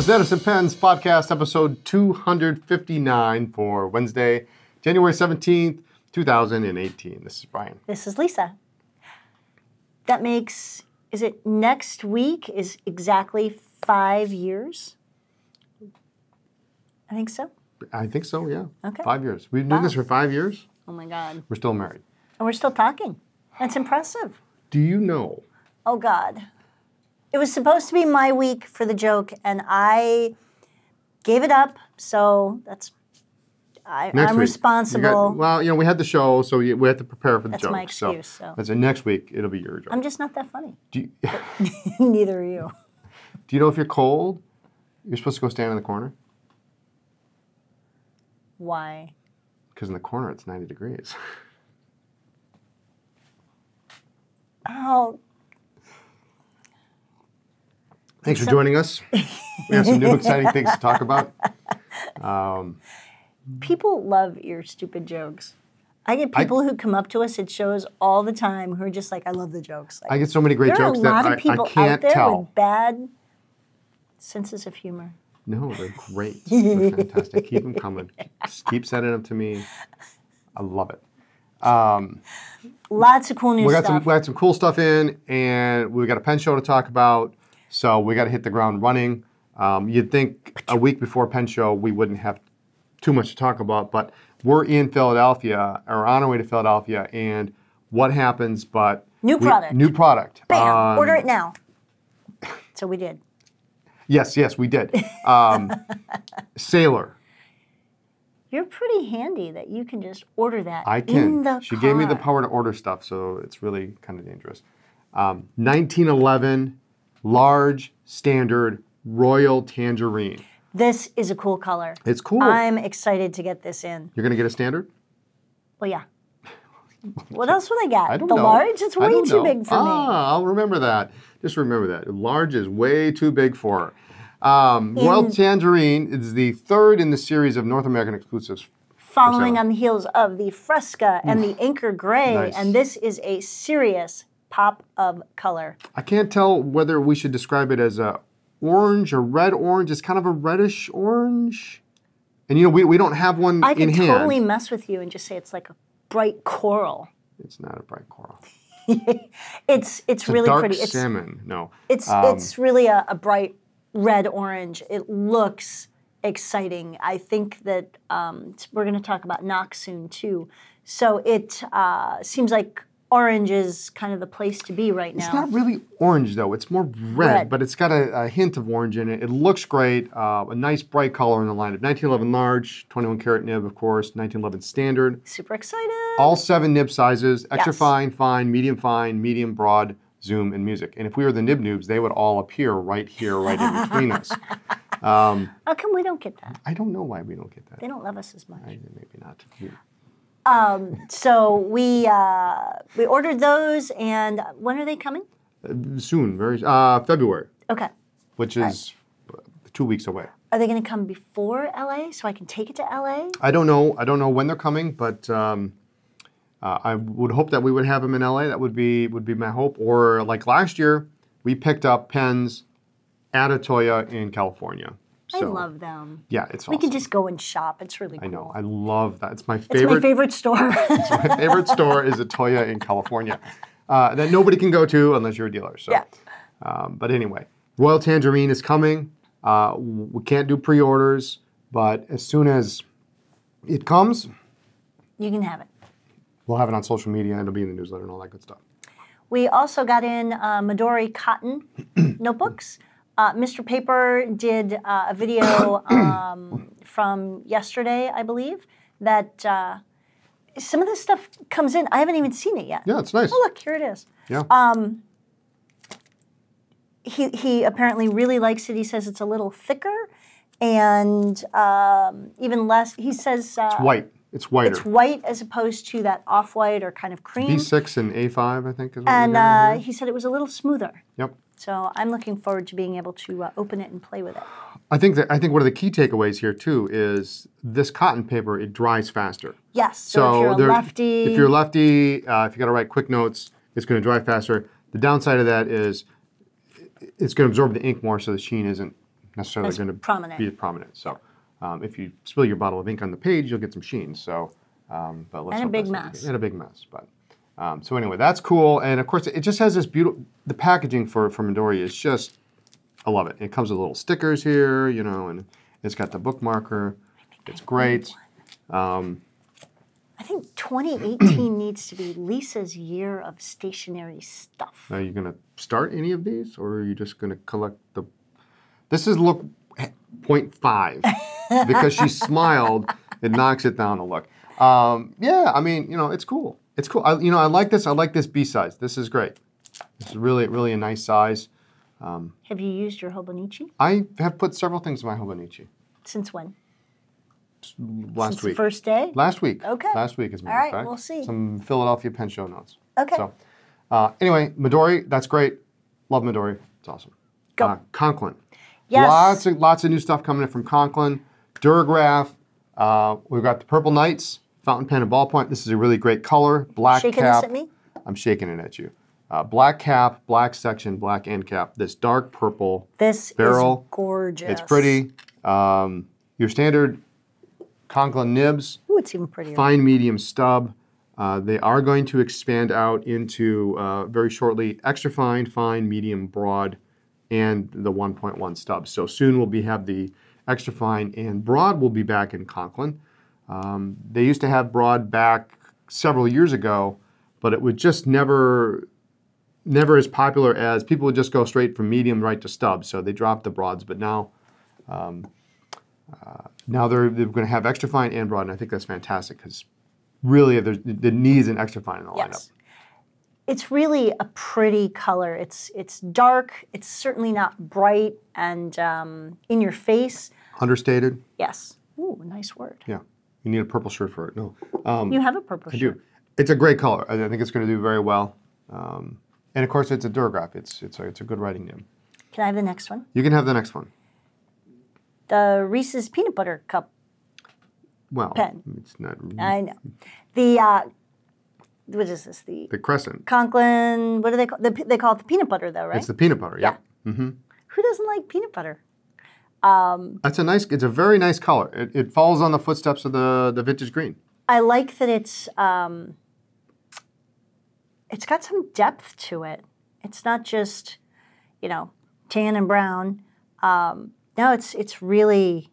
The Sanderson Pens Podcast, episode 259 for Wednesday, January 17th, 2018. This is Brian. This is Lisa. That makes, is it next week is exactly 5 years? I think so. I think so, yeah. Okay. 5 years. We've been doing this for 5 years. Oh my God. We're still married. And we're still talking. That's impressive. Do you know? Oh God. It was supposed to be my week for the joke, and I gave it up, so that's, I'm responsible. We had the show, so we had to prepare for the joke. That's my excuse. So. That's next week, it'll be your joke. I'm just not that funny. Do Neither are you. you know if you're cold, you're supposed to go stand in the corner? Why? Because in the corner, it's 90 degrees. Oh. Thanks for joining us. We have some new exciting things to talk about. People love your stupid jokes. I get people who come up to us at shows all the time who are just like, I love the jokes. Like, I get so many great jokes that I can't tell. There are a lot of people out there with bad senses of humor. No, they're great. They're fantastic. Keep them coming. Keep sending them to me. I love it. Lots of cool new stuff. We got some cool stuff in, and we got a pen show to talk about. So we got to hit the ground running. You'd think a week before pen show we wouldn't have too much to talk about, but we're in Philadelphia, or on our way to Philadelphia, and what happens? But new product. Bam! Order it now. So we did. Yes, we did. Sailor. You're pretty handy that you can just order that. I can. In the She car. gave me the power to order stuff, so it's really kind of dangerous. 1911, large, standard, royal tangerine. This is a cool color. It's cool. I'm excited to get this in. You're going to get a standard? Well, yeah. What else would I get? I don't the know. large? It's way too big for me. I'll remember that. Just remember that. Large is way too big for her. Royal Tangerine is the third in the series of North American exclusives. Following on the heels of the Fresca and the Anchor Gray. Nice. And this is a serious pop of color. I can't tell whether we should describe it as a orange or red orange. It's kind of a reddish orange. And we don't have one in hand. I could totally mess with you and just say it's like a bright coral. It's not a bright coral. It's really dark pretty. Salmon. No. It's really a bright red orange. It looks exciting. I think that we're going to talk about Nock soon too. So it seems like orange is kind of the place to be right now. It's not really orange though. It's more red. But it's got a hint of orange in it. It looks great. A nice bright color in the line of 1911 large, 21 karat nib, of course, 1911 standard. Super excited. All 7 nib sizes: extra fine, medium, broad, zoom, and music. And if we were the nib noobs, they would all appear right here, right in between us. How come we don't get that? I don't know why we don't get that. They don't love us as much. Maybe not. So we ordered those, and when are they coming? Soon, February. Okay. Which is 2 weeks away. Are they going to come before LA so I can take it to LA? I don't know. I don't know when they're coming, but I would hope that we would have them in LA. That would be my hope. Or like last year, we picked up pens at Atoya in California. So, I love them. Yeah, it's awesome. We can just go and shop. It's really cool. I know. I love that. It's my favorite. It's my favorite store. It's my favorite store is Atoya in California. That nobody can go to unless you're a dealer. So, yeah. But anyway, Royal Tangerine is coming. We can't do pre-orders, but as soon as it comes, you can have it. We'll have it on social media, and it'll be in the newsletter and all that good stuff. We also got in Midori cotton notebooks. Mr. Paper did a video from yesterday, I believe, that some of this stuff comes in. I haven't even seen it yet. Yeah, it's nice. Oh, look, here it is. Yeah. He apparently really likes it. He says it's a little thicker and even less. He says it's white. It's whiter. It's white as opposed to that off-white or kind of cream. B6 and A5, I think, is what and he said it was a little smoother. Yep. So I'm looking forward to being able to open it and play with it. I think one of the key takeaways here too is this cotton paper, it dries faster. Yes. So if you're a lefty, if you got to write quick notes, it's going to dry faster. The downside of that is it's going to absorb the ink more, so the sheen isn't necessarily going to prominent. be prominent. So if you spill your bottle of ink on the page, you'll get some sheen. So, but let's And a hope big that's not the mess. case. And a big mess. But so anyway, that's cool. And of course, it just has this beautiful. The packaging for Midori is just, I love it. It comes with little stickers here, you know, and it's got the bookmarker. It's great. I think 2018 needs to be Lisa's year of stationery stuff. Are you going to start any of these, or are you just going to collect the? This is look 0.5 because she smiled. It knocks it down a look. Yeah, I mean, you know, it's cool. It's cool. You know, I like this. I like this B size. This is great. This is really, really a nice size. Have you used your Hobonichi? I have put several things in my Hobonichi. Since when? Last Since week. the first day? Last week. Okay. Last week, as a matter All of right, fact. we'll see. Some Philadelphia pen show notes. Okay. So, anyway, Midori, that's great. Love Midori. It's awesome. Go. Conklin. Yes. Lots of new stuff coming in from Conklin. Duragraph. We've got the Purple Knights, fountain pen and ballpoint. This is a really great color. Black Shaking cap. this at me? I'm shaking it at you. Black cap, black section, black end cap. This dark purple This barrel. is gorgeous. It's pretty. Your standard Conklin nibs. Ooh, it's even prettier. Fine medium stub. They are going to expand out into very shortly extra fine, fine, medium, broad, and the 1.1 stub. So soon we'll have the extra fine and broad will be back in Conklin. They used to have broad back several years ago, but it was just never as popular as people would just go straight from medium right to stub. So they dropped the broads, but now they're going to have extra fine and broad, and I think that's fantastic because really the needs an extra fine in the lineup. Yes. It's really a pretty color. It's dark. It's certainly not bright and in your face. Understated? Yes. Ooh, nice word. Yeah. You need a purple shirt for it. No. You have a purple I shirt. do. It's a great color. I think it's going to do very well. And of course, it's a Duragraph. It's a good writing nib. Can I have the next one? You can have the next one. The Reese's Peanut Butter Cup Well, pen. it's not. I know. The, what is this? The Crescent. Conklin, what do they call they call it the peanut butter though, right? It's the peanut butter, yeah. Mm-hmm. Who doesn't like peanut butter? It's a very nice color. It follows on the footsteps of the vintage green. I like that it's got some depth to it. It's not just, you know, tan and brown. No, it's really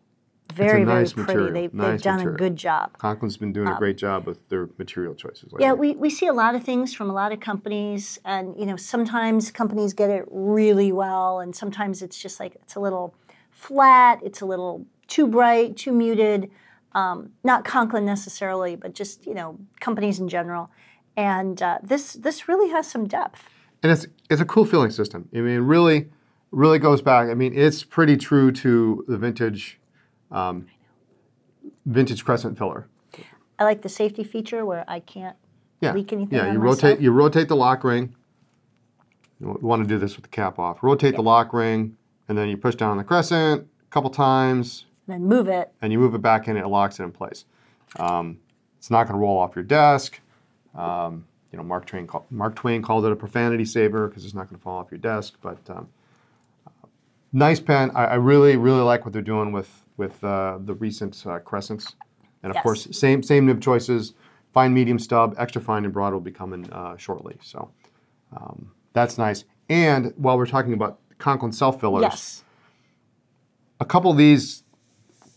very, nice very pretty. material. They've done a good job. Conklin's been doing a great job with their material choices. Yeah, we see a lot of things from a lot of companies, and you know, sometimes companies get it really well, and sometimes it's just like it's a little flat, it's a little too bright, too muted. Not Conklin necessarily, but just you know, companies in general. And this really has some depth. And it's a cool filling system. I mean, really goes back. I mean, it's pretty true to the vintage Crescent filler. I like the safety feature where I can't leak anything on you myself. rotate the lock ring. You want to do this with the cap off. Rotate the lock ring, and then you push down on the Crescent a couple times. Then move it. And you move it back in, and it locks it in place. It's not going to roll off your desk. You know, Mark Twain called it a profanity saver because it's not going to fall off your desk. But nice pen. I really like what they're doing with the recent Crescents. And of course, same nib choices. Fine, medium stub, extra fine, and broad will be coming shortly. So that's nice. And while we're talking about Conklin self-fillers, a couple of these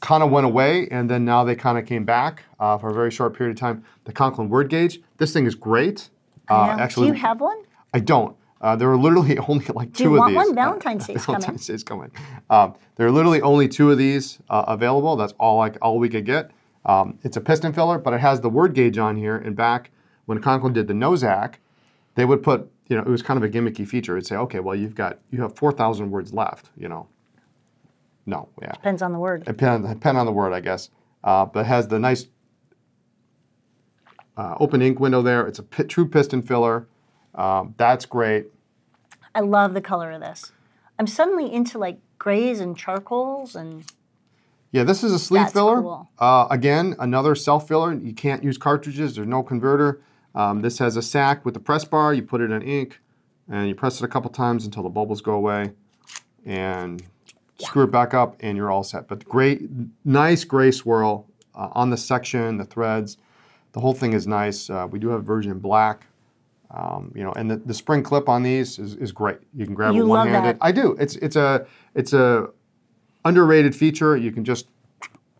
kind of went away, and then now they kind of came back for a very short period of time. The Conklin word gauge. This thing is great. Actually, do you have one? I don't. There are literally only like do two of these. Do you want one? Valentine's Day's coming. Valentine's Day's coming. There are literally only two of these available. That's all we could get. It's a piston filler, but it has the word gauge on here. And back when Conklin did the Nozac, they would put, you know, it was kind of a gimmicky feature. It'd say, okay, well, you have 4,000 words left, you know. No, yeah. Depends on the word. Depend on the word, I guess. But it has the nice open ink window there. It's a true piston filler. That's great. I love the color of this. I'm suddenly into like grays and charcoals and. Yeah, this is a sleeve filler. Cool. Again, another self filler. You can't use cartridges. There's no converter. This has a sack with the press bar. You put it in ink, and you press it a couple times until the bubbles go away, and screw it back up, and you're all set. But great, nice gray swirl on the section, the threads. The whole thing is nice. We do have a version in black. You know, and the spring clip on these is great. You can grab it one-handed. I do. It's a underrated feature. You can just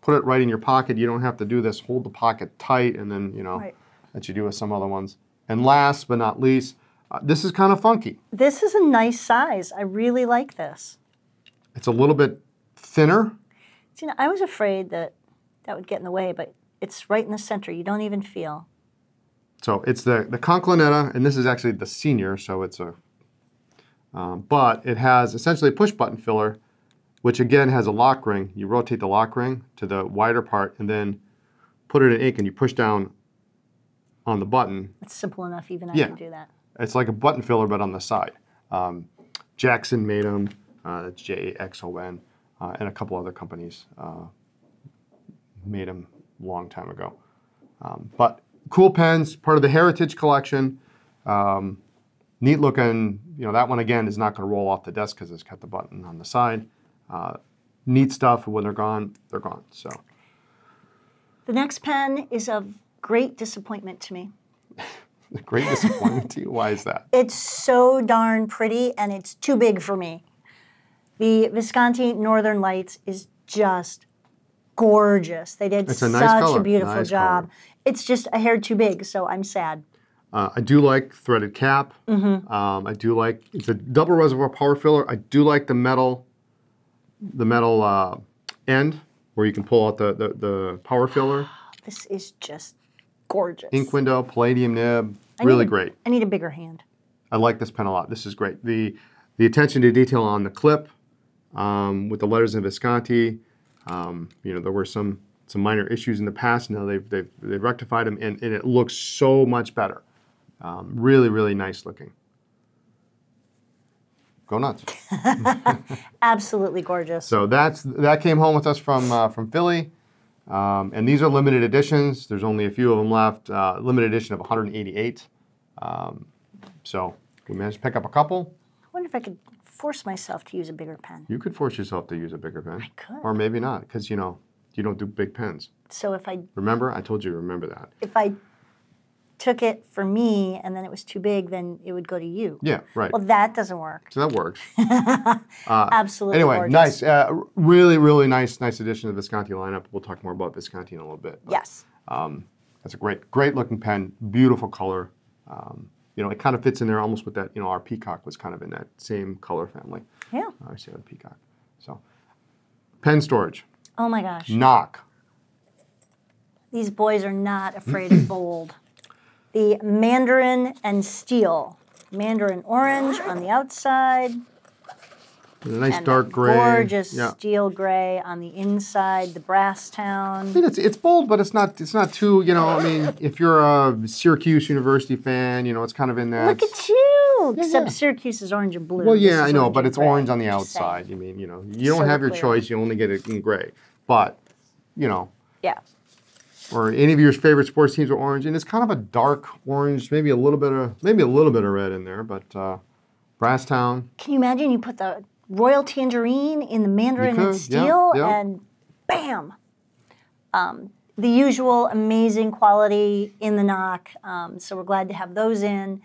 put it right in your pocket. You don't have to do this, hold the pocket tight, and then, you know, that you do with some other ones. And last but not least, this is kind of funky. This is a nice size. I really like this. It's a little bit thinner. You know, I was afraid that would get in the way, but it's right in the center. You don't even feel. So it's the Conklin, and this is actually the senior, so it's a, but it has essentially a push button filler, which again has a lock ring. You rotate the lock ring to the wider part and then put it in ink and you push down on the button. It's simple enough, even I can do that. It's like a button filler, but on the side. Jackson made them, that's Jaxon, and a couple other companies made them a long time ago. But cool pens, part of the Heritage collection. Neat looking, you know, that one again is not going to roll off the desk because it's got the button on the side. Neat stuff, and when they're gone, they're gone. So the next pen is of great disappointment to me. Great disappointment to you? Why is that? It's so darn pretty, and it's too big for me. The Visconti Northern Lights is just gorgeous. They did such a beautiful job. Color. It's just a hair too big, so I'm sad. I do like threaded cap. I do like, it's a double reservoir power filler. I do like the metal end where you can pull out the power filler. This is just gorgeous. Ink window, palladium nib, really great. I need a bigger hand. I like this pen a lot. This is great. The attention to detail on the clip with the letters in Visconti. You know, there were some minor issues in the past. Now they've rectified them, and it looks so much better. Really, really nice looking. Go nuts. Absolutely gorgeous. So that came home with us from Philly. And these are limited editions. There's only a few of them left. Limited edition of 188. So we managed to pick up a couple. I wonder if I could force myself to use a bigger pen. You could force yourself to use a bigger pen. I could. Or maybe not, because, you know, you don't do big pens. So if I... Remember? I told you to remember that. If I took it for me and then it was too big, then it would go to you. Yeah, right. Well, that doesn't work. So that works. Absolutely anyway, gorgeous. Nice. Really, really nice addition to the Visconti lineup. We'll talk more about Visconti in a little bit. But, yes. That's a great looking pen. Beautiful color. You know, it kind of fits in there almost with that, you know, our Peacock was kind of in that same color family. Yeah. I see the Peacock. So, pen storage. Oh my gosh. Nock. These boys are not afraid of bold. The Mandarin and Steel. Mandarin orange on the outside. A nice and dark gray. Gorgeous steel gray on the inside. The Brasstown. I mean, it's bold, but it's not too, you know, I mean, if you're a Syracuse University fan, you know, it's kind of in that. Look at you! Yeah, Except Syracuse is orange and blue. Well, yeah, I know, but it's orange on the outside. You mean, you know, you don't have your choice. You only get it in gray. But, you know. Yeah. Or any of your favorite sports teams are orange, and it's kind of a dark orange, maybe a little bit of red in there, but Brasstown. Can you imagine you put the Royal Tangerine in the Mandarin and Steel, and bam! The usual amazing quality in the Nock, so we're glad to have those in.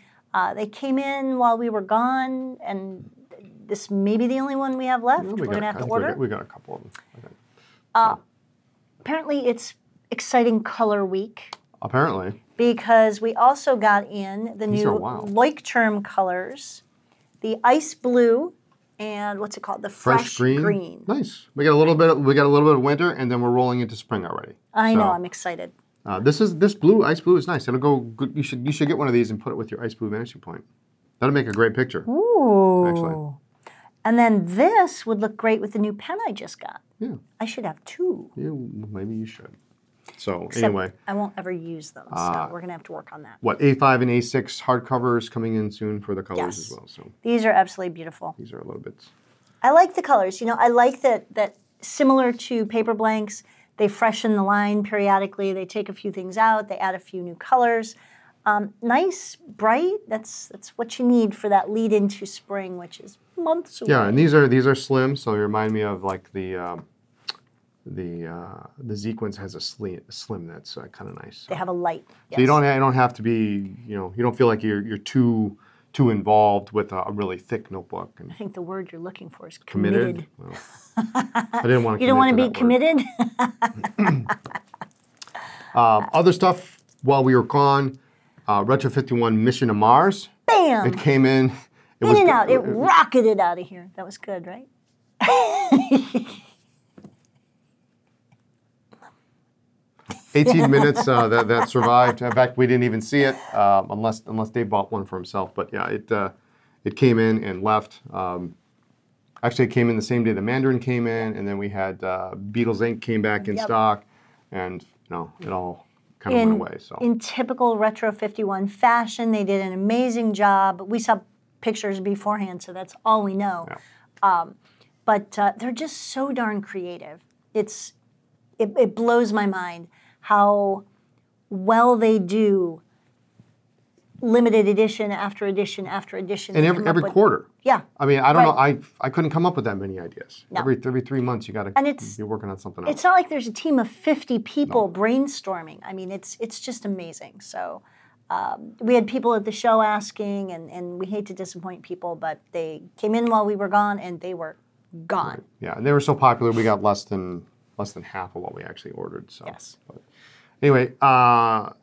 They came in while we were gone, and this may be the only one we have left. We're going to have to order. We got a couple of them. Apparently, it's Exciting Color Week. Apparently. Because we also got in the new Leuchtturm colors, the Ice Blue, and what's it called? The Fresh Green. Nice. We got a little bit of winter, and then we're rolling into spring already. I know. I'm excited. This blue, Ice Blue, is nice. It'll go good. You should get one of these and put it with your Ice Blue vanishing point. That'll make a great picture. Ooh. Actually. And then this would look great with the new pen I just got. Yeah. I should have two. Yeah, maybe you should. So Except anyway. I won't ever use them, so we're going to have to work on that. What, A5 and A6 hardcovers coming in soon for the colors as well. So these are absolutely beautiful. These are a little bit. I like the colors. You know, I like that similar to paper blanks, they freshen the line periodically. They take a few things out. They add a few new colors. Nice, bright. That's what you need for that lead into spring, which is months away. Yeah, and these are slim, so they remind me of like the Sequence has a slim that's kind of nice. They have a light. Yes. So you don't have to be, you don't feel like you're too involved with a really thick notebook. And I think the word you're looking for is committed. Well, I didn't want to. You don't want to be committed. Other stuff while we were gone, Retro 51 Mission to Mars. Bam! It came in. In and out. It rocketed out of here. That was good, right? 18 minutes that survived. In fact, we didn't even see it unless Dave bought one for himself. But yeah, it came in and left. Actually, it came in the same day the Mandarin came in, and then we had Beatles Inc. came back in stock, and it all kind of went away. So in typical Retro 51 fashion, they did an amazing job. We saw pictures beforehand, so that's all we know. Yeah. But they're just so darn creative. It blows my mind how well they do limited edition after edition after edition. And every quarter. Yeah. I mean, I don't know. I couldn't come up with that many ideas. No. Every 3 months, you got to be working on something else. It's not like there's a team of 50 people brainstorming. I mean, it's just amazing. So we had people at the show asking, and we hate to disappoint people, but they came in while we were gone, and they were gone. Right. Yeah, and they were so popular, we got less than half of what we actually ordered. So. Yes. But anyway,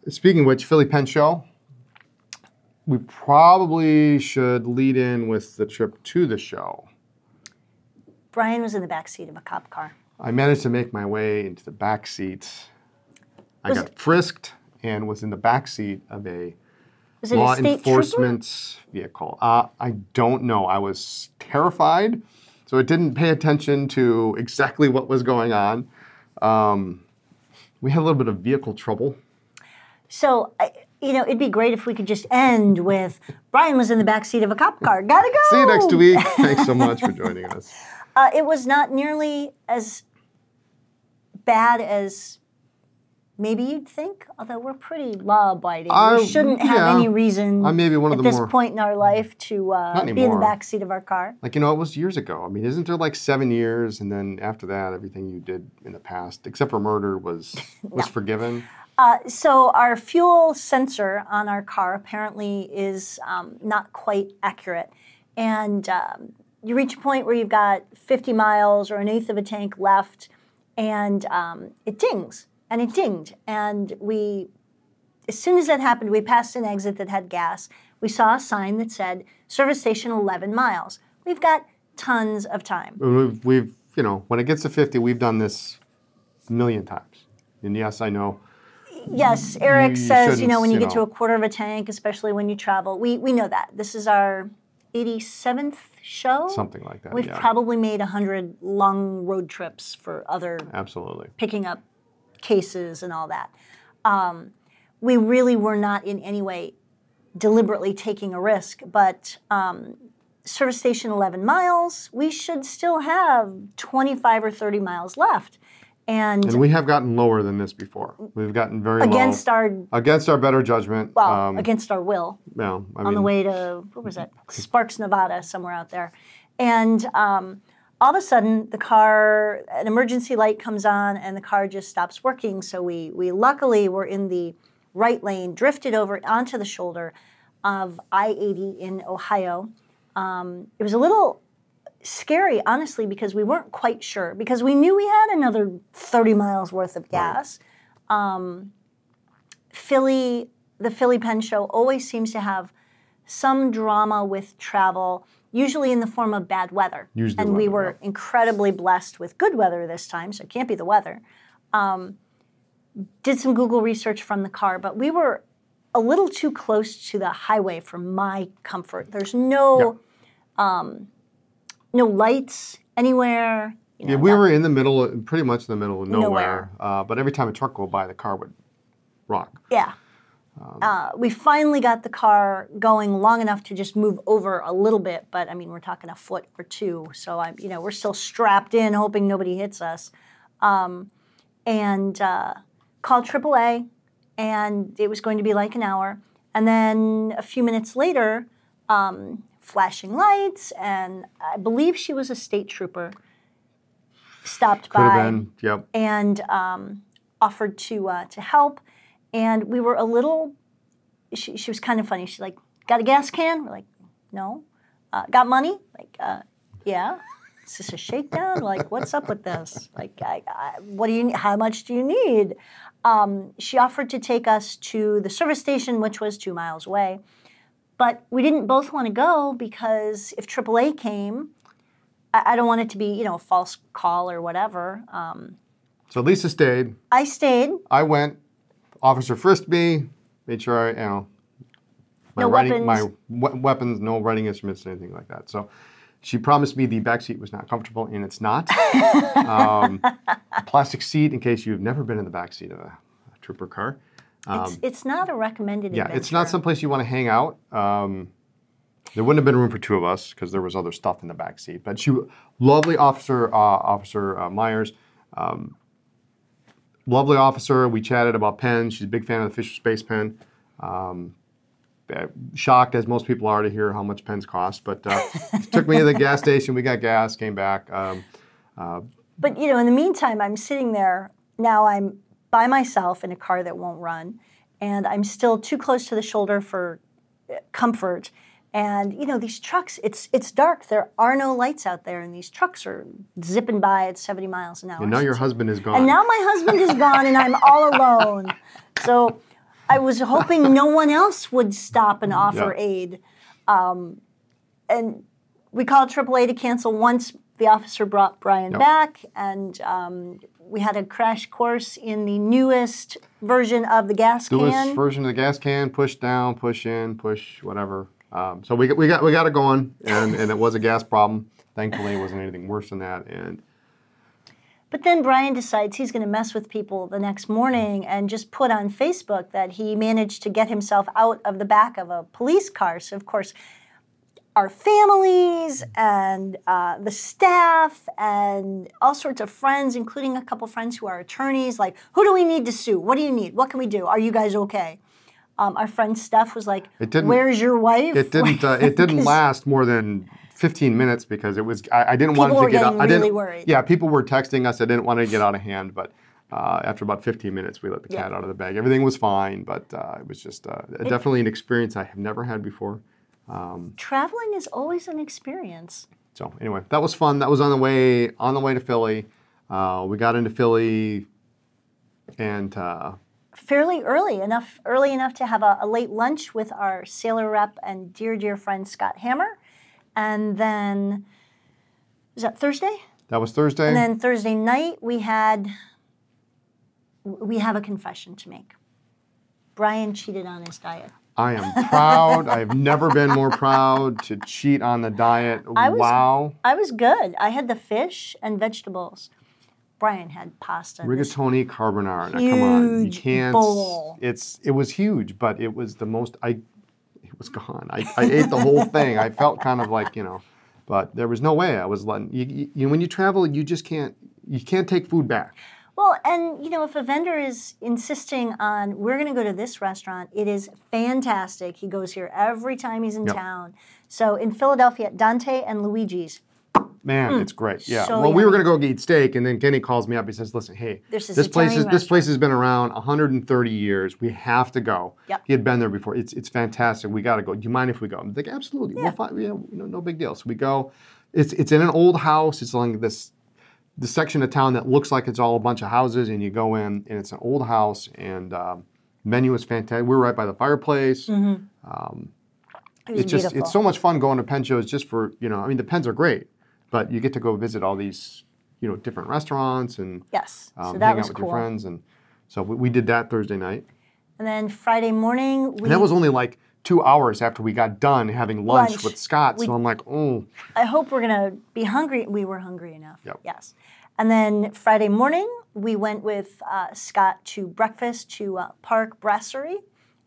speaking of which, Philly Pen Show. We probably should lead in with the trip to the show. Brian was in the back seat of a cop car. I managed to make my way into the back seat. I got frisked and was in the back seat of a law enforcement vehicle. I don't know. I was terrified, so it didn't pay attention to exactly what was going on. We had a little bit of vehicle trouble. So, it'd be great if we could just end with Brian was in the backseat of a cop car. Gotta go! See you next week. Thanks so much for joining us. It was not nearly as bad as maybe you'd think, although we're pretty law-abiding. We shouldn't have any reason maybe one of at the this point in our life to be in the backseat of our car. Like, it was years ago. I mean, isn't there like 7 years, and then after that, everything you did in the past, except for murder, was forgiven? So our fuel sensor on our car apparently is not quite accurate. And you reach a point where you've got 50 miles or 1/8 of a tank left, and it dings. And it dinged. And as soon as that happened, we passed an exit that had gas. We saw a sign that said, service station 11 miles. We've got tons of time. We've when it gets to 50, we've done this a million times. And yes, I know. Yes, Eric says, when you get to a quarter of a tank, especially when you travel, we know that. This is our 87th show. Something like that, We've probably made 100 long road trips for other... Absolutely. Picking up cases and all that. We really were not in any way deliberately taking a risk, but service station 11 miles, we should still have 25 or 30 miles left. And we have gotten lower than this before. We've gotten very low. Against our better judgment. Well, against our will. Yeah, on the way to, where was that? Sparks, Nevada, somewhere out there. And all of a sudden, an emergency light comes on, and the car just stops working. So we luckily were in the right lane, drifted over onto the shoulder of I-80 in Ohio. It was a little scary, honestly, because we weren't quite sure, because we knew we had another 30 miles worth of gas. The Philly Pen Show always seems to have some drama with travel, usually in the form of bad weather. And we were incredibly blessed with good weather this time, so it can't be the weather. Did some Google research from the car, but we were a little too close to the highway for my comfort. There's no lights anywhere. We were in the middle, pretty much in the middle of nowhere. But every time a truck would by, the car would rock. Yeah. We finally got the car going long enough to just move over a little bit, but I mean, we're talking a foot or two, so we're still strapped in, hoping nobody hits us. And called AAA, and it was going to be like an hour. And then a few minutes later, flashing lights, and I believe she was a state trooper, stopped Could have by been, yep. and offered to help. And we were a little, she was kind of funny. She's like, got a gas can? We're like, no. Got money? Like, yeah. Is this a shakedown? Like, what's up with this? Like, what do you? How much do you need? She offered to take us to the service station, which was 2 miles away. But we didn't both want to go because if AAA came, I don't want it to be, a false call or whatever. So Lisa stayed. I stayed. I went. Officer frisked me. Made sure my weapons, no writing instruments, anything like that. So she promised me the back seat was not comfortable, and it's not. Plastic seat, in case you've never been in the back seat of a trooper car. It's not a recommended adventure. It's not someplace you want to hang out. There wouldn't have been room for 2 of us because there was other stuff in the back seat. But lovely officer, Officer Myers. Lovely officer. We chatted about pens. She's a big fan of the Fisher Space pen. Shocked, as most people are, to hear how much pens cost. But took me to the gas station. We got gas, came back. But, in the meantime, I'm sitting there. Now I'm by myself in a car that won't run. And I'm still too close to the shoulder for comfort. And, these trucks, it's dark. There are no lights out there. And these trucks are zipping by at 70 miles an hour. And now your husband is gone. And now my husband is gone and I'm all alone. So I was hoping no one else would stop and offer aid. And we called AAA to cancel once the officer brought Brian back. And we had a crash course in the newest version of the gas can. Newest version of the gas can, push down, push in, push whatever. So we got it going, and it was a gas problem. Thankfully, it wasn't anything worse than that. But then Brian decides he's going to mess with people the next morning and just put on Facebook that he managed to get himself out of the back of a police car. So, of course, our families and the staff and all sorts of friends, including a couple friends who are attorneys, like, who do we need to sue? What do you need? What can we do? Are you guys okay? Our friend Steph was like, where's your wife? It didn't last more than 15 minutes because it was. I didn't want it to get out. People were getting really worried. Yeah, people were texting us. I didn't want it to get out of hand, but after about 15 minutes, we let the cat out of the bag. Everything was fine, but it was just definitely an experience I have never had before. Traveling is always an experience. So anyway, that was fun. That was on the way to Philly. We got into Philly, and fairly early enough to have a late lunch with our sailor rep and dear friend Scott Hammer. And then, was that Thursday? That was Thursday. And then Thursday night, we have a confession to make. Brian cheated on his diet. I am proud. I've never been more proud to cheat on the diet. Wow. I was good. I had the fish and vegetables. Brian had pasta. Rigatoni carbonara. Huge now, come on. You can't. Bowl. It was huge, but it was the most. It was gone. I ate the whole thing. I felt kind of like, but there was no way I was letting you. When you travel, you just can't. You can't take food back. Well, and if a vendor is insisting on, we're going to go to this restaurant, it is fantastic. He goes here every time he's in town. So in Philadelphia, Dante and Luigi's. Man, it's great. Yeah. So well, we were going to go eat steak, and then Kenny calls me up. He says, "Listen, hey, this place has been around 130 years. We have to go." Yep. He had been there before. It's fantastic. We got to go. Do you mind if we go? I'm like, absolutely. Yeah. We'll find. No big deal. So we go. It's in an old house. It's along this section of town that looks like it's all a bunch of houses, and you go in, and it's an old house, and menu is fantastic. We were right by the fireplace. Mm-hmm. It's so much fun going to pen shows just for the pens are great. But you get to go visit all these, different restaurants and so that hang was out with cool. your friends. And so we did that Thursday night. And then Friday morning, and that was only like 2 hours after we got done having lunch with Scott. So I'm like, oh. I hope we're going to be hungry. We were hungry enough. Yep. Yes. And then Friday morning, we went with Scott to breakfast to Park Brasserie.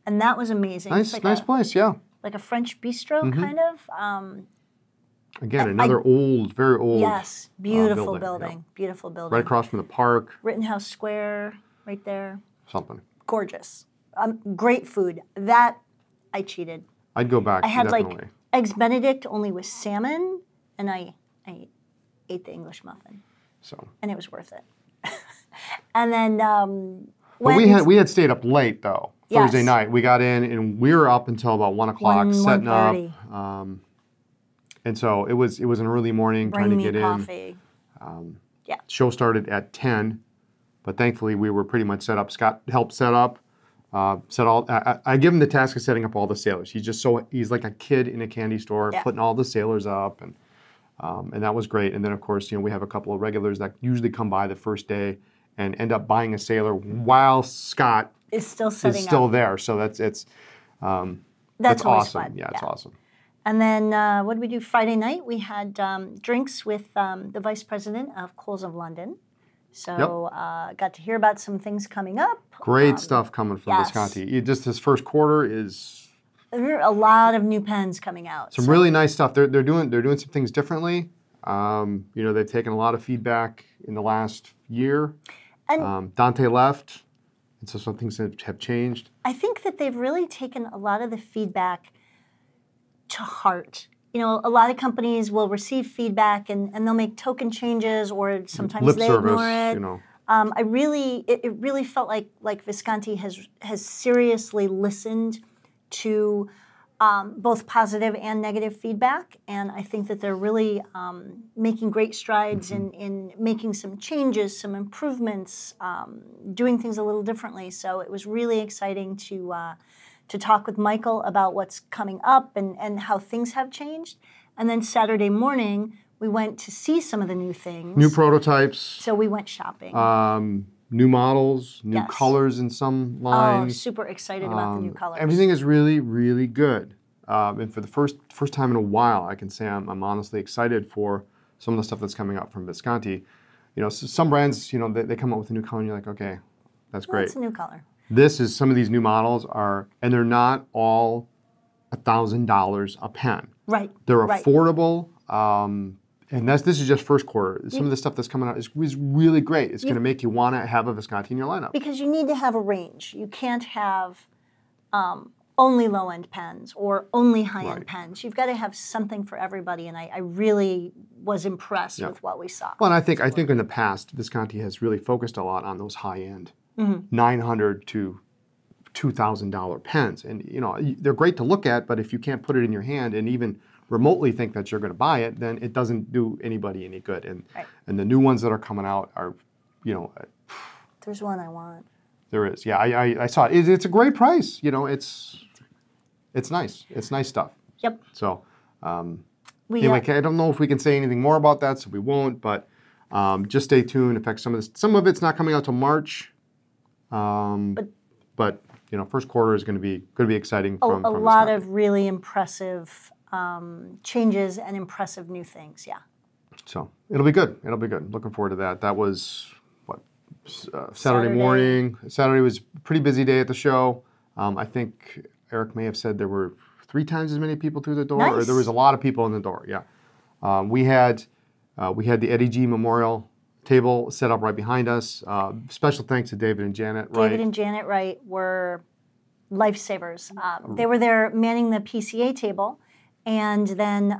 And that was amazing. Nice place, yeah. Like a French bistro, kind of. Again, another very old. Yes, beautiful building. Yeah. Beautiful building. Right across from the park. Rittenhouse Square, right there. Something. Gorgeous. Great food. That I cheated. I'd go back. I had definitely. like eggs Benedict only with salmon, and I ate the English muffin, so. and it was worth it. And then But we had stayed up late though. Yes. Thursday night we got in and we were up until about 1 o'clock setting up. 1:30. And so it was an early morning trying to get in. Coffee. Yeah. Show started at 10, but thankfully we were pretty much set up. Scott helped set up. I give him the task of setting up all the sailors. He's like a kid in a candy store, putting all the sailors up, and that was great. And then of course, we have a couple of regulars that usually come by the first day and end up buying a sailor while Scott is still up. There. So that's always awesome. Fun. Yeah, it's awesome. And then what did we do Friday night? We had drinks with the vice president of Coles of London. So got to hear about some things coming up. Great stuff coming from Visconti. Just this first quarter is there are a lot of new pens coming out. Some really nice stuff. They're doing some things differently. They've taken a lot of feedback in the last year. And Dante left, and so some things have changed. I think that they've really taken a lot of the feedback to heart. A lot of companies will receive feedback and they'll make token changes, or sometimes they ignore it. It really felt like Visconti has seriously listened to both positive and negative feedback, and I think that they're really making great strides in making some changes, some improvements, doing things a little differently. So it was really exciting to talk with Michael about what's coming up and how things have changed. And then Saturday morning, we went to see some of the new things. New prototypes. So we went shopping. New models, new colors in some lines. Oh, super excited about the new colors. Everything is really, really good. And for the first time in a while, I can say I'm honestly excited for some of the stuff that's coming out from Visconti. Some brands, they come up with a new color and you're like, okay, that's great. It's a new color. Some of these new models and they're not all $1,000 a pen. Right. They're affordable. And this is just first quarter. Some of the stuff that's coming out is really great. It's going to make you want to have a Visconti in your lineup. Because you need to have a range. You can't have only low-end pens or only high-end pens. You've got to have something for everybody, and I really was impressed with what we saw. Well, and I think in the past, Visconti has really focused a lot on those high-end, $900 to $2,000 pens. And, they're great to look at, but if you can't put it in your hand and even remotely think that you're going to buy it, then it doesn't do anybody any good. And the new ones that are coming out are, There's one I want. There is. Yeah, I saw it. It's a great price. It's nice. It's nice stuff. Yep. So, anyway, I don't know if we can say anything more about that, so we won't. But just stay tuned. In fact, some of it's not coming out till March. But first quarter is going to be exciting. From a lot of really impressive changes and impressive new things. Yeah. So it'll be good. Looking forward to that. That was Saturday morning. Saturday was a pretty busy day at the show. I think Eric may have said there were 3 times as many people through the door, or there was a lot of people in the door. Yeah, we had the Eddie G Memorial table set up right behind us. Special thanks to David and Janet Wright. David and Janet Wright were lifesavers. They were there manning the PCA table, and then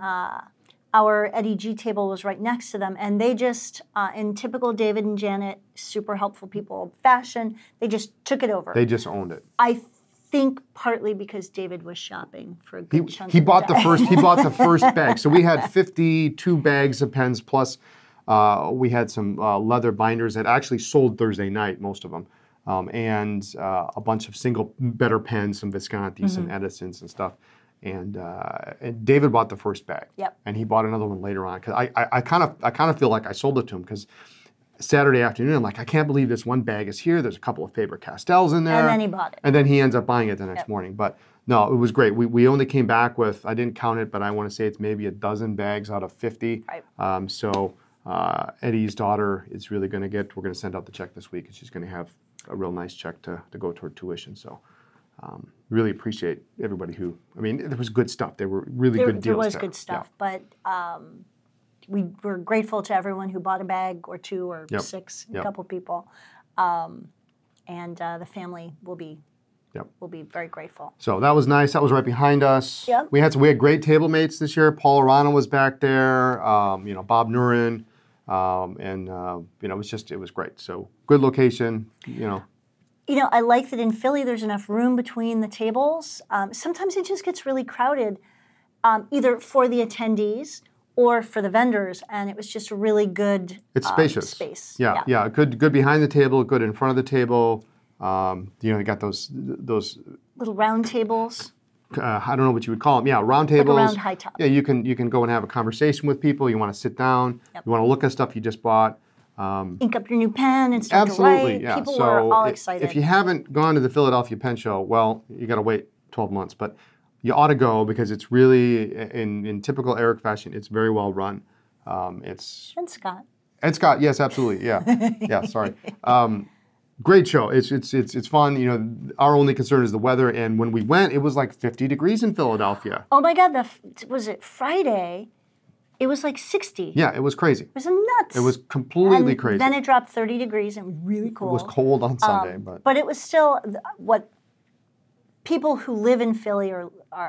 our Eddie G table was right next to them, and they just, in typical David and Janet, super helpful people fashion, they just took it over. They just owned it. I think partly because David was shopping for a good chunk he of bought the day. He bought the first bag. So we had 52 bags of pens, plus we had some leather binders that actually sold Thursday night, most of them, and a bunch of single better pens, some Visconti, some Edisons and stuff. And David bought the first bag. Yep. And he bought another one later on, because I kind of feel like I sold it to him, because Saturday afternoon I'm like, I can't believe this one bag is here. There's a couple of Faber-Castells in there. And then he bought it. And then he ends up buying it the next morning. But no, it was great. We only came back with, I didn't count it, but I want to say it's maybe a dozen bags out of 50. Right. So Eddie's daughter is really going to we're going to send out the check this week, and she's going to have a real nice check to go toward tuition. So really appreciate everybody there was good stuff. There were really good deals there was there. good stuff, but we were grateful to everyone who bought a bag or 2 or 6, a couple people. And the family will be Yep. will be very grateful. So that was nice. That was right behind us. Yep. We had great table mates this year. Paul Arana was back there. Bob Nurin, it was great. So good location. I like that in Philly there's enough room between the tables. Sometimes it just gets really crowded, either for the attendees or for the vendors, and it was just a really good It's spacious. space. Yeah. Good behind the table, good in front of the table. You got those Little round tables. I don't know what you would call them. Yeah, round tables. Like a round high top. Yeah, you can go and have a conversation with people. You want to sit down. Yep. You want to look at stuff you just bought. Ink up your new pen and start to write. Yeah. People were all excited. If you haven't gone to the Philadelphia Pen Show, well, you got to wait 12 months. But you ought to go because it's really, in typical Eric fashion, it's very well run. And Scott. And Scott, yes, absolutely. Yeah. Yeah, sorry. Great show. It's fun. Our only concern is the weather. And when we went, it was like 50 degrees in Philadelphia. Oh my God! Was it Friday? It was like 60. Yeah, it was crazy. It was nuts. It was completely crazy. Then it dropped 30 degrees and really cold. It was cold on Sunday, but it was still what people who live in Philly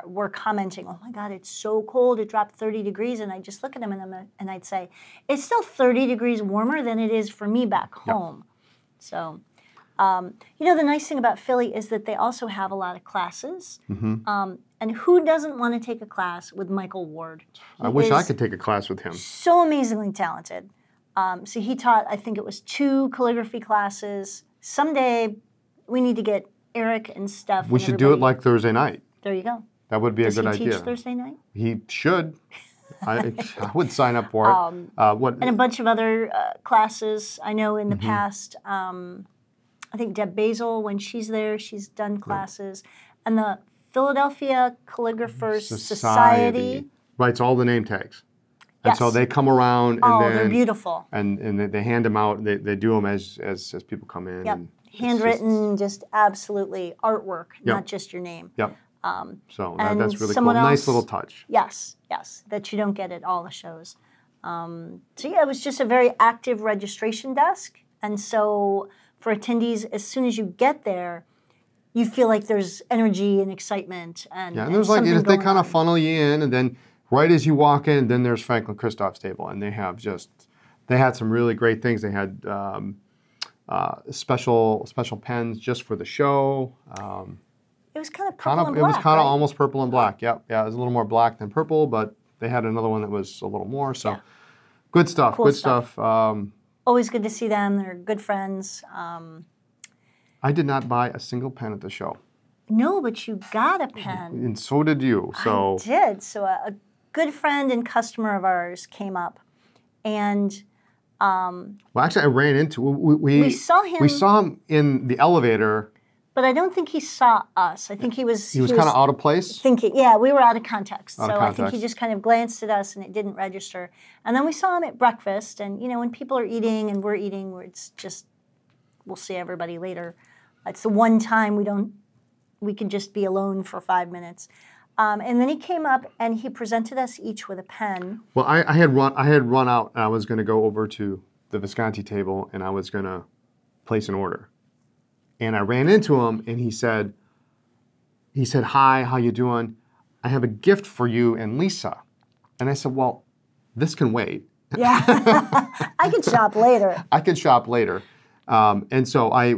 were commenting. Oh my God, it's so cold. It dropped 30 degrees, and I just look at them and I'd say, it's still 30 degrees warmer than it is for me back home. Yep. So. The nice thing about Philly is that they also have a lot of classes. Mm-hmm. And who doesn't want to take a class with Michael Ward? I wish I could take a class with him. So amazingly talented. So he taught, I think it was 2 calligraphy classes. Someday we need to get Eric and Steph. We should do it like Thursday night. There you go. That would be a good idea. Does he teach Thursday night? He should. I would sign up for it. And a bunch of other classes. I know in the past. I think Deb Basil, when she's there, she's done classes. And the Philadelphia Calligraphers Society writes all the name tags. And so they come around and they're beautiful. And they hand them out. They do them as people come in. Yep. And handwritten, just absolutely artwork, not just your name. Yep. So that's really cool. Nice little touch. Yes, that you don't get at all the shows. It was just a very active registration desk. And so for attendees, as soon as you get there, you feel like there's energy and excitement. And there's they kind of funnel you in, and then right as you walk in, then there's Franklin Christoph's table, and they had some really great things. They had special pens just for the show. It was kind of purple and black. It was kind of almost purple and black. Yeah, it was a little more black than purple, but they had another one that was a little more. So good stuff. Cool good stuff. Always good to see them. They're good friends. I did not buy a single pen at the show. No, but you got a pen. And so did you. So I did. So a good friend and customer of ours came up, and well, actually, I ran into we saw him. We saw him in the elevator. But I don't think he saw us. I think he was kind of out of place? Thinking, we were out of context. I think he just kind of glanced at us and it didn't register. And then we saw him at breakfast. And, when people are eating and we're eating, it's just, we'll see everybody later. It's the one time we can just be alone for 5 minutes. And then he came up and he presented us each with a pen. Well, I had run out and I was going to go over to the Visconti table and I was going to place an order. And I ran into him, and he said, "Hi, how you doing? I have a gift for you and Lisa." And I said, "Well, this can wait." Yeah, I can shop later. I can shop later. And so I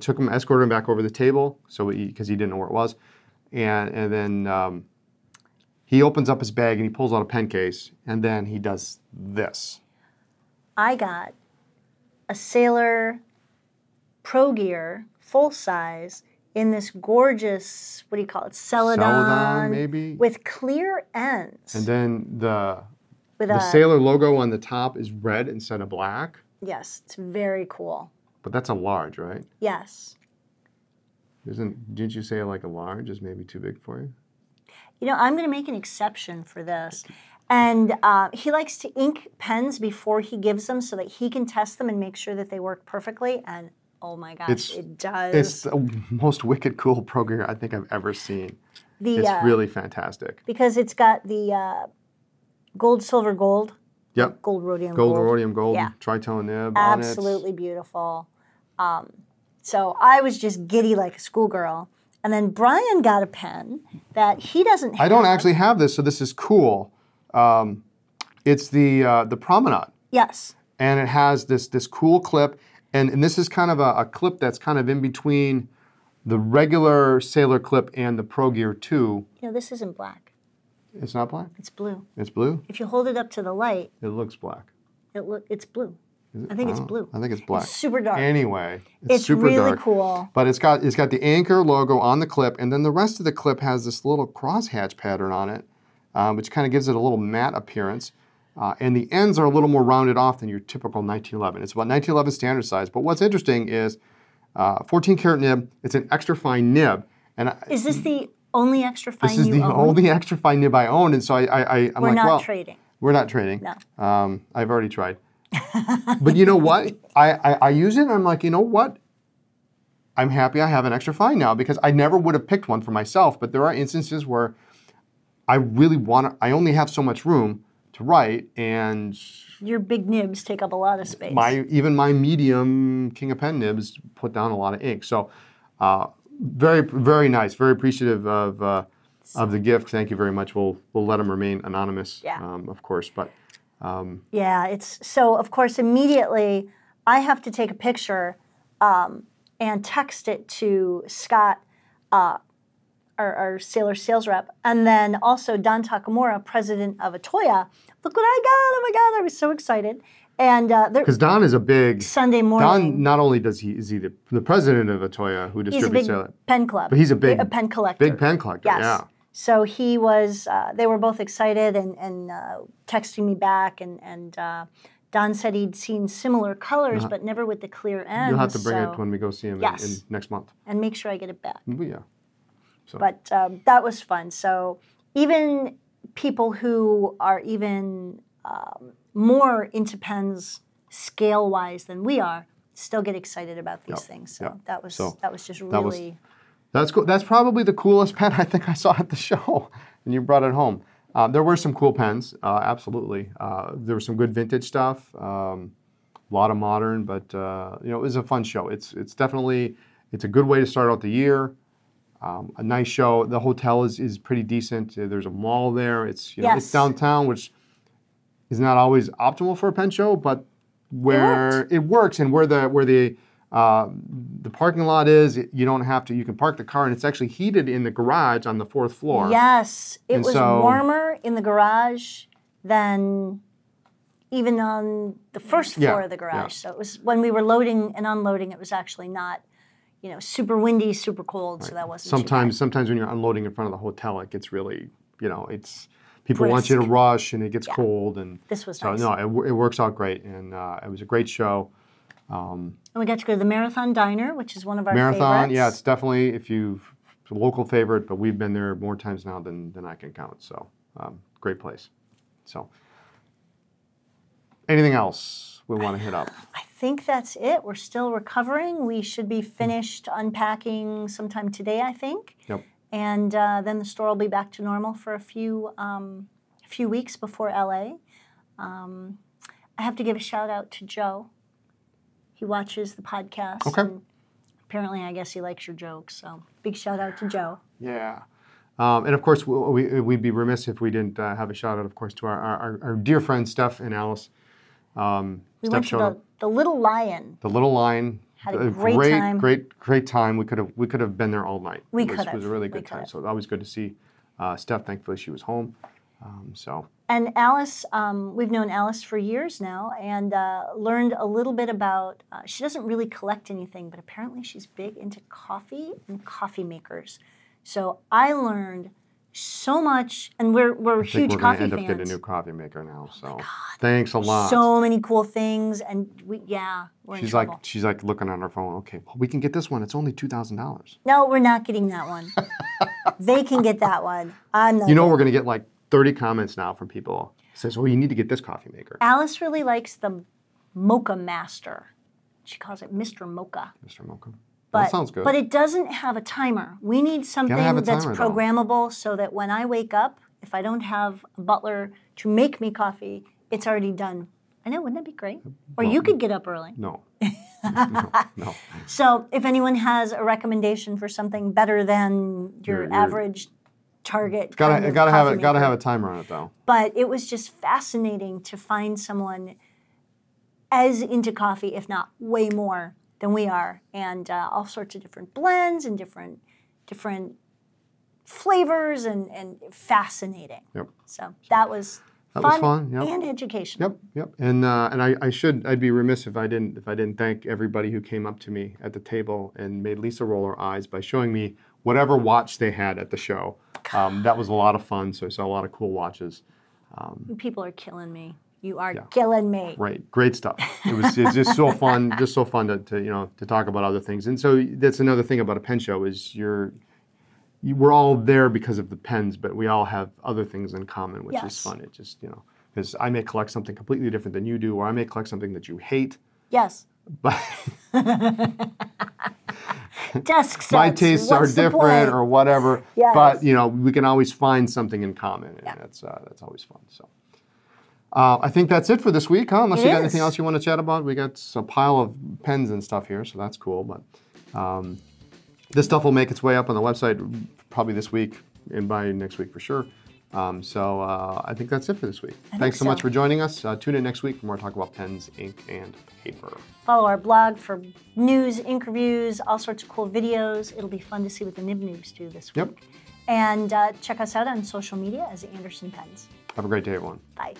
took him, escorted him back over the table, because he didn't know where it was, and then he opens up his bag and he pulls out a pen case, and then he does this. I got a Sailor Pro Gear, full size, in this gorgeous, what do you call it, Celadon maybe? With clear ends. And then the Sailor logo on the top is red instead of black. Yes, it's very cool. But that's a large, right? Yes. Didn't you say like a large is maybe too big for you? I'm going to make an exception for this. And he likes to ink pens before he gives them so that he can test them and make sure that they work perfectly. And oh my gosh, it does. It's the most wicked cool Pro Gear I think I've ever seen. It's really fantastic. Because it's got the gold, silver, gold. Yep. Gold, rhodium, gold. Gold, rhodium, gold. Yeah. Tritone nib on it. Absolutely beautiful. So I was just giddy like a schoolgirl. And then Brian got a pen that he doesn't have. I don't actually have this, so this is cool. It's the Promenade. Yes. And it has this cool clip, and this is kind of a clip that's kind of in between the regular Sailor clip and the Pro Gear 2. This isn't black. It's not black? It's blue. It's blue? If you hold it up to the light, it looks black. It's blue. I think it's blue. I think it's black. It's super dark. Anyway, it's super really dark. cool. But it's got the Anchor logo on the clip, and then the rest of the clip has this little crosshatch pattern on it, which kind of gives it a little matte appearance. And the ends are a little more rounded off than your typical 1911. It's about 1911 standard size. But what's interesting is 14 karat nib. It's an extra fine nib. And is this the only extra fine you own? This is the only extra fine nib I own. And so I'm like, well, we're not trading. We're not trading. No. I've already tried. But you know what? I use it and I'm like, you know what? I'm happy I have an extra fine now because I never would have picked one for myself. But there are instances where I really I only have so much room to write, and your big nibs take up a lot of space. Even my medium King of Pen nibs put down a lot of ink. So very, very nice. Very appreciative of the gift. Thank you very much. We'll let them remain anonymous, of course. But yeah, it's so. Of course, immediately I have to take a picture and text it to Scott, our Sailor sales rep, and then also Don Takamura, president of Atoya. Look what I got! Oh my God, I was so excited. And because Don is a big Sunday morning. Don not only is he the president of Atoya, who distributes Sailor pen club, but he's a big pen collector. Big pen collector. Yes. Yeah. So he was. They were both excited and texting me back, and Don said he'd seen similar colors, but never with the clear ends. You'll have to bring it when we go see him in next month. And make sure I get it back. Yeah. So. But that was fun. So even people who are even more into pens scale-wise than we are still get excited about these things. So that was just really... That's cool. That's probably the coolest pen I think I saw at the show, and you brought it home. There were some cool pens, absolutely. There was some good vintage stuff, a lot of modern, but it was a fun show. It's definitely a good way to start out the year. A nice show. The hotel is pretty decent. There's a mall there. It's it's downtown, which is not always optimal for a pen show, but where it works and where the parking lot is, you don't have to. You can park the car, and it's actually heated in the garage on the 4th floor. Yes, it was warmer in the garage than even on the 1st floor of the garage. Yeah. So it was when we were loading and unloading. It was actually not, super windy, super cold. Right. So that wasn't. Sometimes when you're unloading in front of the hotel, it gets really, it's people want you to rush, and it gets cold. And this was so nice. No, it works out great, and it was a great show. And we got to go to the Marathon Diner, which is one of our Marathon, favorites. yeah, it's definitely it's a local favorite, but we've been there more times now than I can count. So great place. So anything else we want to hit up? I think that's it. We're still recovering. We should be finished unpacking sometime today, I think. Yep. And then the store will be back to normal for a few weeks before LA. I have to give a shout out to Joe. He watches the podcast. Okay. And apparently, I guess he likes your jokes. So big shout out to Joe. Yeah. And of course, we'd be remiss if we didn't have a shout out, of course, to our dear friends Steph and Alice. We went to the Little Lion. The Little Lion. Had a great time. Great time. We could have been there all night. It was a really good time. So always good to see Steph. Thankfully, she was home. And Alice, we've known Alice for years now, and learned a little bit about. She doesn't really collect anything, but apparently she's big into coffee and coffee makers. So I learned so much, and we're huge coffee fans. We're going to end up getting a new coffee maker now. So thanks a lot. So many cool things, and we're in trouble. She's like looking on her phone. Okay, well, we can get this one. It's only $2,000. No, we're not getting that one. They can get that one. I'm not. We're going to get like 30 comments now from people. It says, "Oh, you need to get this coffee maker." Alice really likes the Mocha Master. She calls it Mr. Mocha. Mr. Mocha. But, that sounds good. But it doesn't have a timer. We need something that's programmable so that when I wake up, if I don't have a butler to make me coffee, it's already done. I know, wouldn't that be great? Or you could get up early. No. No. So if anyone has a recommendation for something better than your average Target, Gotta have a timer on it though. But it was just fascinating to find someone as into coffee, if not way more than we are, and all sorts of different blends and different flavors, and fascinating. Yep. So that was fun, yep. and educational. Yep. And I'd be remiss if I didn't thank everybody who came up to me at the table and made Lisa roll her eyes by showing me whatever watch they had at the show. That was a lot of fun. So I saw a lot of cool watches. People are killing me. You are killing me. Right, great stuff. It's just so fun, to talk about other things. And so that's another thing about a pen show is we're all there because of the pens, but we all have other things in common, which is fun. It just because I may collect something completely different than you do, or I may collect something that you hate. Yes. But desk sets. My tastes are different, or whatever. Yes. But we can always find something in common, and that's always fun. So. I think that's it for this week, huh? Unless you got anything else you want to chat about. We got a pile of pens and stuff here, so that's cool. But this stuff will make its way up on the website probably this week and by next week for sure. So I think that's it for this week. Thanks so much for joining us. Tune in next week for more talk about pens, ink, and paper. Follow our blog for news, ink reviews, all sorts of cool videos. It'll be fun to see what the nib noobs do this week. Yep. And check us out on social media as Anderson Pens. Have a great day, everyone. Bye.